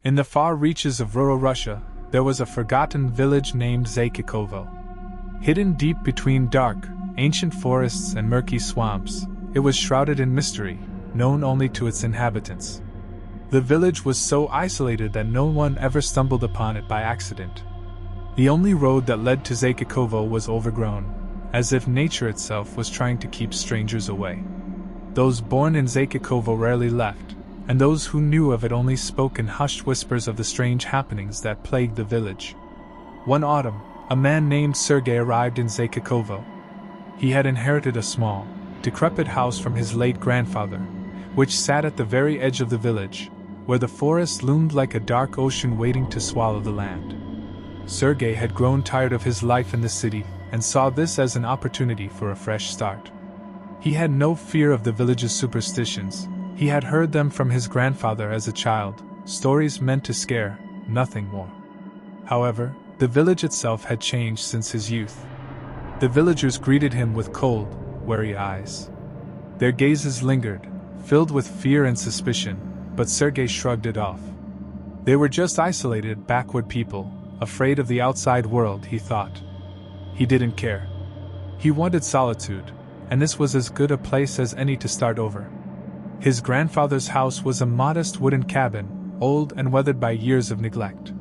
In the far reaches of rural Russia, there was a forgotten village named Zakikovo. Hidden deep between dark, ancient forests and murky swamps, it was shrouded in mystery, known only to its inhabitants. The village was so isolated that no one ever stumbled upon it by accident. The only road that led to Zakikovo was overgrown, as if nature itself was trying to keep strangers away. Those born in Zakikovo rarely left, and those who knew of it only spoke in hushed whispers of the strange happenings that plagued the village. One autumn, a man named Sergei arrived in Zakikovo. He had inherited a small, decrepit house from his late grandfather, which sat at the very edge of the village, where the forest loomed like a dark ocean waiting to swallow the land. Sergei had grown tired of his life in the city and saw this as an opportunity for a fresh start. He had no fear of the village's superstitions. He had heard them from his grandfather as a child, stories meant to scare, nothing more. However, the village itself had changed since his youth. The villagers greeted him with cold, wary eyes. Their gazes lingered, filled with fear and suspicion, but Sergei shrugged it off. They were just isolated, backward people, afraid of the outside world, he thought. He didn't care. He wanted solitude, and this was as good a place as any to start over. His grandfather's house was a modest wooden cabin, old and weathered by years of neglect.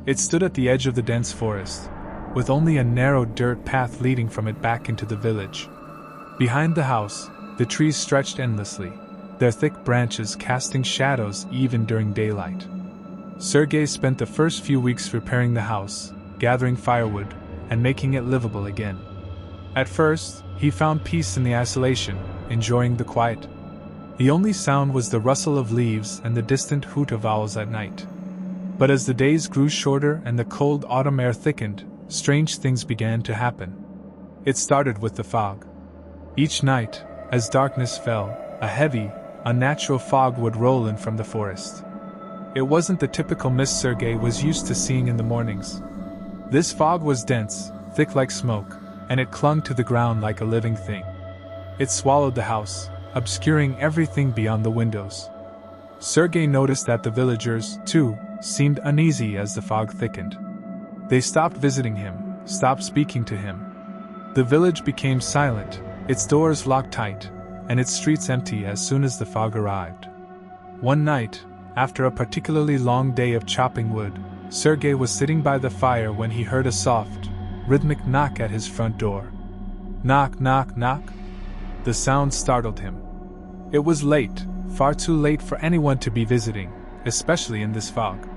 It stood at the edge of the dense forest, with only a narrow dirt path leading from it back into the village. Behind the house, the trees stretched endlessly, their thick branches casting shadows even during daylight. Sergei spent the first few weeks repairing the house, gathering firewood, and making it livable again. At first, he found peace in the isolation, enjoying the quiet. The only sound was the rustle of leaves and the distant hoot of owls at night. But as the days grew shorter and the cold autumn air thickened, strange things began to happen. It started with the fog. Each night, as darkness fell, a heavy, unnatural fog would roll in from the forest. It wasn't the typical mist Sergei was used to seeing in the mornings. This fog was dense, thick like smoke, and it clung to the ground like a living thing. It swallowed the house, obscuring everything beyond the windows. Sergei noticed that the villagers, too, seemed uneasy as the fog thickened. They stopped visiting him, stopped speaking to him. The village became silent, its doors locked tight, and its streets empty as soon as the fog arrived. One night, after a particularly long day of chopping wood, Sergei was sitting by the fire when he heard a soft, rhythmic knock at his front door. Knock, knock, knock. The sound startled him. It was late, far too late for anyone to be visiting, especially in this fog.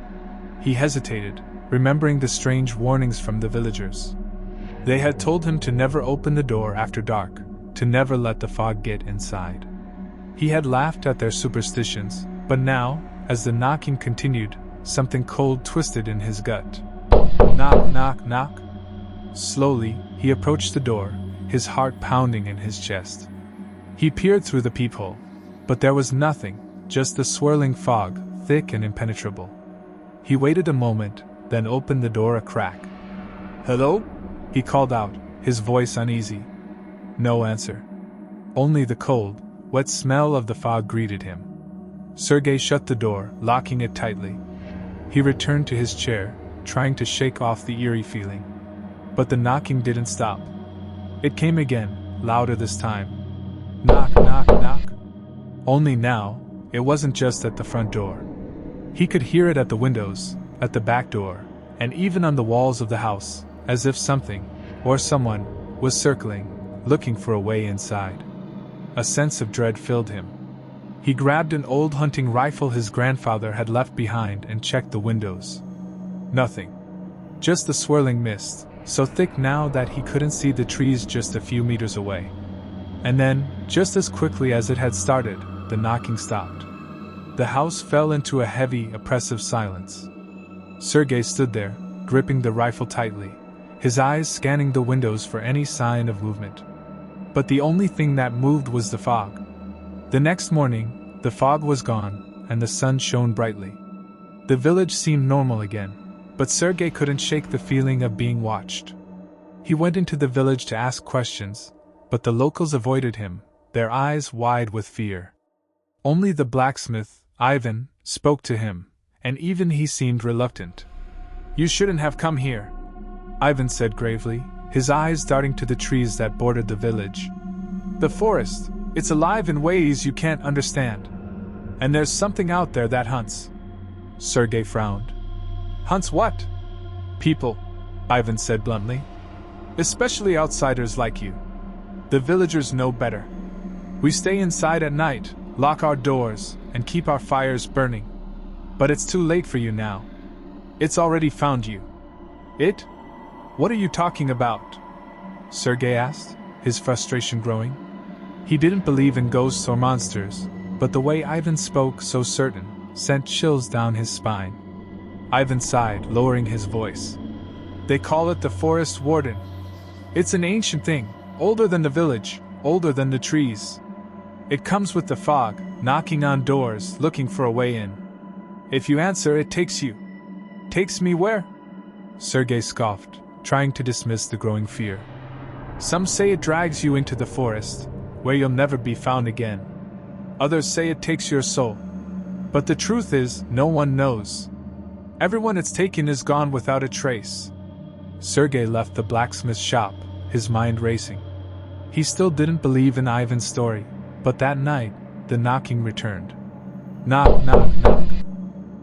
He hesitated, remembering the strange warnings from the villagers. They had told him to never open the door after dark, to never let the fog get inside. He had laughed at their superstitions, but now, as the knocking continued, something cold twisted in his gut. Knock, knock, knock. Slowly, he approached the door, his heart pounding in his chest. He peered through the peephole, but there was nothing, just the swirling fog, thick and impenetrable. He waited a moment, then opened the door a crack. "Hello?" he called out, his voice uneasy. No answer. Only the cold, wet smell of the fog greeted him. Sergei shut the door, locking it tightly. He returned to his chair, trying to shake off the eerie feeling. But the knocking didn't stop. It came again, louder this time. Knock, knock, knock. Only now, it wasn't just at the front door. He could hear it at the windows, at the back door, and even on the walls of the house, as if something, or someone, was circling, looking for a way inside. A sense of dread filled him. He grabbed an old hunting rifle his grandfather had left behind and checked the windows. Nothing. Just the swirling mist, so thick now that he couldn't see the trees just a few meters away. And then, just as quickly as it had started, the knocking stopped. The house fell into a heavy, oppressive silence. Sergei stood there, gripping the rifle tightly, his eyes scanning the windows for any sign of movement. But the only thing that moved was the fog. The next morning, the fog was gone, and the sun shone brightly. The village seemed normal again, but Sergei couldn't shake the feeling of being watched. He went into the village to ask questions, but the locals avoided him, their eyes wide with fear. Only the blacksmith, Ivan, spoke to him, and even he seemed reluctant. "You shouldn't have come here," Ivan said gravely, his eyes darting to the trees that bordered the village. "The forest, it's alive in ways you can't understand. And there's something out there that hunts." Sergei frowned. "Hunts what?" "People," Ivan said bluntly. "Especially outsiders like you. The villagers know better. We stay inside at night, lock our doors, and keep our fires burning. But it's too late for you now. It's already found you." "It? What are you talking about?" Sergei asked, his frustration growing. He didn't believe in ghosts or monsters, but the way Ivan spoke so certain sent chills down his spine. Ivan sighed, lowering his voice. "They call it the forest warden. It's an ancient thing, older than the village, older than the trees. It comes with the fog, knocking on doors, looking for a way in. If you answer, it takes you." "Takes me where?" Sergei scoffed, trying to dismiss the growing fear. "Some say it drags you into the forest, where you'll never be found again. Others say it takes your soul. But the truth is, no one knows. Everyone it's taken is gone without a trace." Sergei left the blacksmith's shop, his mind racing. He still didn't believe in Ivan's story, but that night, the knocking returned. Knock, knock, knock.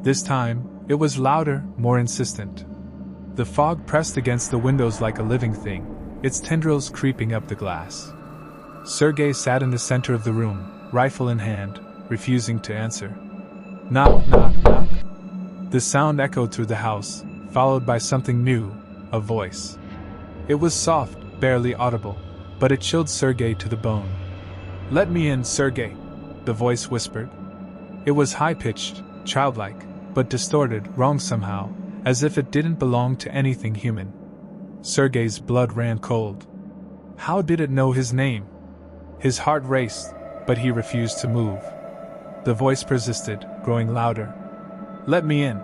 This time, it was louder, more insistent. The fog pressed against the windows like a living thing, its tendrils creeping up the glass. Sergei sat in the center of the room, rifle in hand, refusing to answer. Knock, knock, knock. The sound echoed through the house, followed by something new, a voice. It was soft, barely audible, but it chilled Sergei to the bone. "Let me in, Sergei," the voice whispered. It was high-pitched, childlike, but distorted, wrong somehow, as if it didn't belong to anything human. Sergei's blood ran cold. How did it know his name? His heart raced, but he refused to move. The voice persisted, growing louder. "Let me in."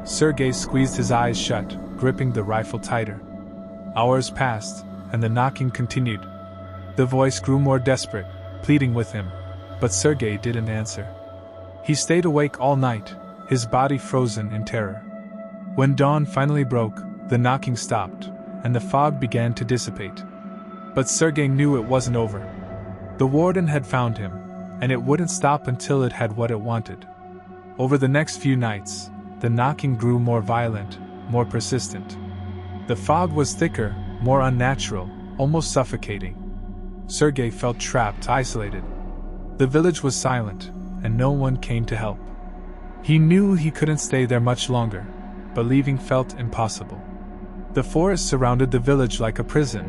Sergei squeezed his eyes shut, gripping the rifle tighter. Hours passed, and the knocking continued. The voice grew more desperate, pleading with him, but Sergei didn't answer. He stayed awake all night, his body frozen in terror. When dawn finally broke, the knocking stopped, and the fog began to dissipate. But Sergei knew it wasn't over. The warden had found him, and it wouldn't stop until it had what it wanted. Over the next few nights, the knocking grew more violent, more persistent. The fog was thicker, more unnatural, almost suffocating. Sergei felt trapped, isolated. The village was silent, and no one came to help. He knew he couldn't stay there much longer, but leaving felt impossible. The forest surrounded the village like a prison,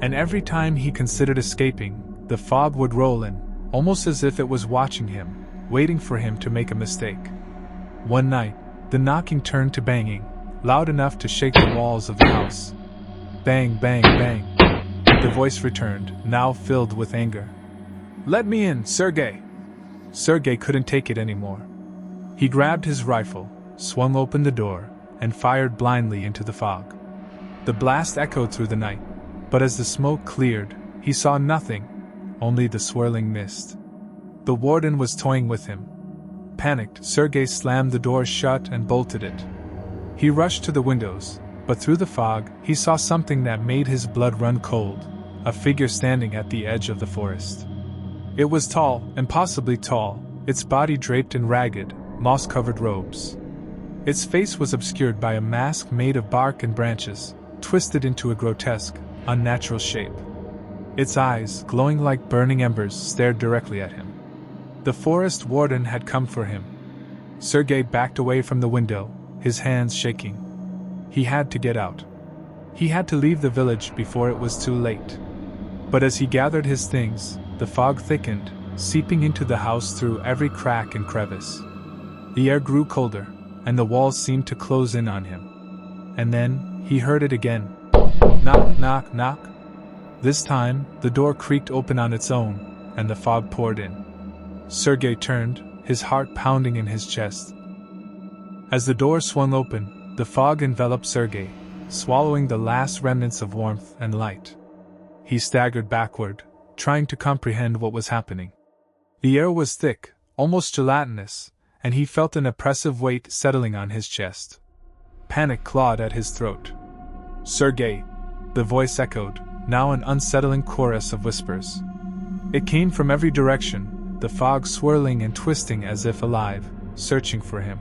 and every time he considered escaping, the fog would roll in, almost as if it was watching him, waiting for him to make a mistake. One night, the knocking turned to banging, loud enough to shake the walls of the house. Bang, bang, bang. The voice returned, now filled with anger. "Let me in, Sergei!" Sergei couldn't take it anymore. He grabbed his rifle, swung open the door, and fired blindly into the fog. The blast echoed through the night, but as the smoke cleared, he saw nothing, only the swirling mist. The warden was toying with him. Panicked, Sergei slammed the door shut and bolted it. He rushed to the windows, but through the fog, he saw something that made his blood run cold, a figure standing at the edge of the forest. It was tall, impossibly tall, its body draped in ragged, moss-covered robes. Its face was obscured by a mask made of bark and branches, twisted into a grotesque, unnatural shape. Its eyes, glowing like burning embers, stared directly at him. The forest warden had come for him. Sergei backed away from the window, his hands shaking. He had to get out. He had to leave the village before it was too late. But as he gathered his things, the fog thickened, seeping into the house through every crack and crevice. The air grew colder, and the walls seemed to close in on him. And then, he heard it again. Knock, knock, knock. This time, the door creaked open on its own, and the fog poured in. Sergei turned, his heart pounding in his chest. As the door swung open, the fog enveloped Sergei, swallowing the last remnants of warmth and light. He staggered backward, trying to comprehend what was happening. The air was thick, almost gelatinous, and he felt an oppressive weight settling on his chest. Panic clawed at his throat. "Sergei!" the voice echoed, now an unsettling chorus of whispers. It came from every direction, the fog swirling and twisting as if alive, searching for him.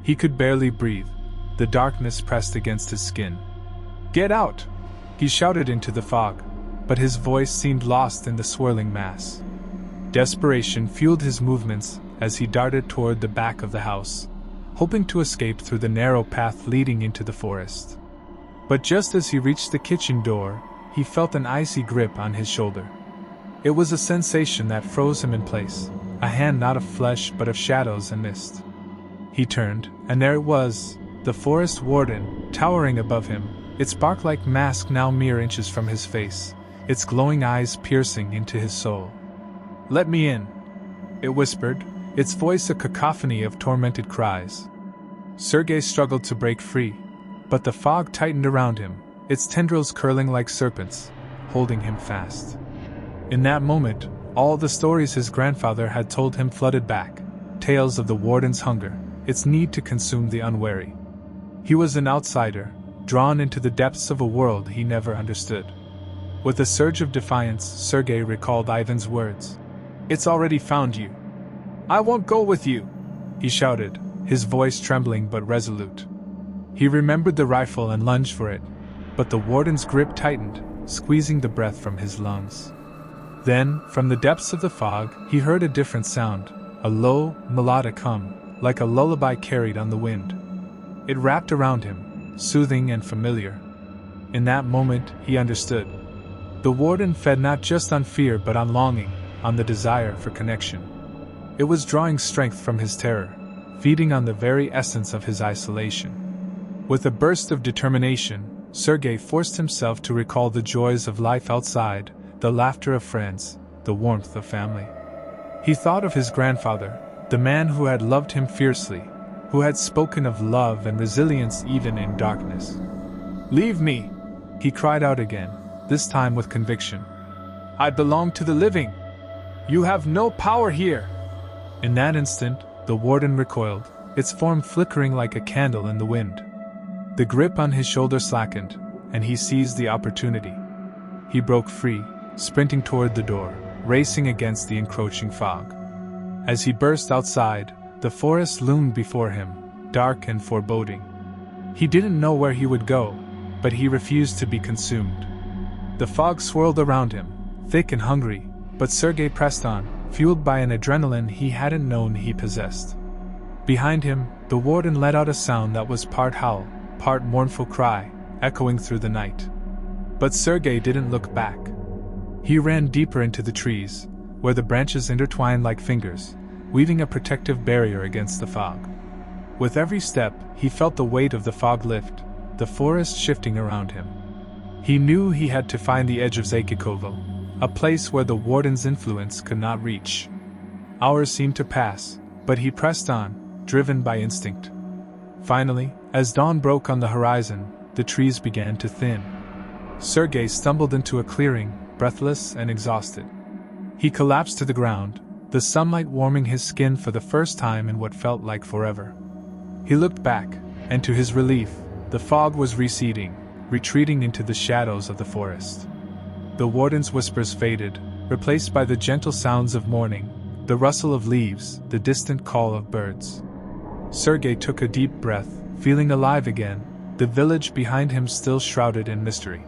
He could barely breathe, the darkness pressed against his skin. "Get out!" he shouted into the fog, but his voice seemed lost in the swirling mass. Desperation fueled his movements as he darted toward the back of the house, hoping to escape through the narrow path leading into the forest. But just as he reached the kitchen door, he felt an icy grip on his shoulder. It was a sensation that froze him in place, a hand not of flesh but of shadows and mist. He turned, and there it was, the forest warden, towering above him, its bark-like mask now mere inches from his face, its glowing eyes piercing into his soul. "Let me in," it whispered, its voice a cacophony of tormented cries. Sergei struggled to break free, but the fog tightened around him, its tendrils curling like serpents, holding him fast. In that moment, all the stories his grandfather had told him flooded back, tales of the warden's hunger, its need to consume the unwary. He was an outsider, drawn into the depths of a world he never understood. With a surge of defiance, Sergei recalled Ivan's words. "It's already found you. I won't go with you," he shouted, his voice trembling but resolute. He remembered the rifle and lunged for it, but the warden's grip tightened, squeezing the breath from his lungs. Then, from the depths of the fog, he heard a different sound, a low, melodic hum, like a lullaby carried on the wind. It wrapped around him, soothing and familiar. In that moment, he understood. The warden fed not just on fear but on longing, on the desire for connection. It was drawing strength from his terror, feeding on the very essence of his isolation. With a burst of determination, Sergei forced himself to recall the joys of life outside, the laughter of friends, the warmth of family. He thought of his grandfather, the man who had loved him fiercely, who had spoken of love and resilience even in darkness. "Leave me!" he cried out again, this time with conviction. "I belong to the living! You have no power here!" In that instant, the warden recoiled, its form flickering like a candle in the wind. The grip on his shoulder slackened, and he seized the opportunity. He broke free, sprinting toward the door, racing against the encroaching fog. As he burst outside, the forest loomed before him, dark and foreboding. He didn't know where he would go, but he refused to be consumed. The fog swirled around him, thick and hungry, but Sergei pressed on, fueled by an adrenaline he hadn't known he possessed. Behind him, the warden let out a sound that was part howl, part mournful cry, echoing through the night. But Sergei didn't look back. He ran deeper into the trees, where the branches intertwined like fingers, weaving a protective barrier against the fog. With every step, he felt the weight of the fog lift, the forest shifting around him. He knew he had to find the edge of Zakikovo, a place where the warden's influence could not reach. Hours seemed to pass, but he pressed on, driven by instinct. Finally, as dawn broke on the horizon, the trees began to thin. Sergei stumbled into a clearing, breathless and exhausted. He collapsed to the ground, the sunlight warming his skin for the first time in what felt like forever. He looked back, and to his relief, the fog was receding, retreating into the shadows of the forest. The warden's whispers faded, replaced by the gentle sounds of morning, the rustle of leaves, the distant call of birds. Sergei took a deep breath, feeling alive again, the village behind him still shrouded in mystery.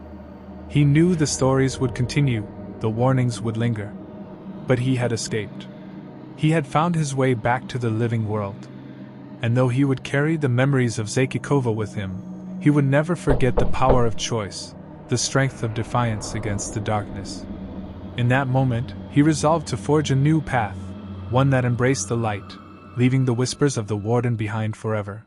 He knew the stories would continue, the warnings would linger. But he had escaped. He had found his way back to the living world. And though he would carry the memories of Zakikovo with him, he would never forget the power of choice, the strength of defiance against the darkness. In that moment, he resolved to forge a new path, one that embraced the light, leaving the whispers of the warden behind forever.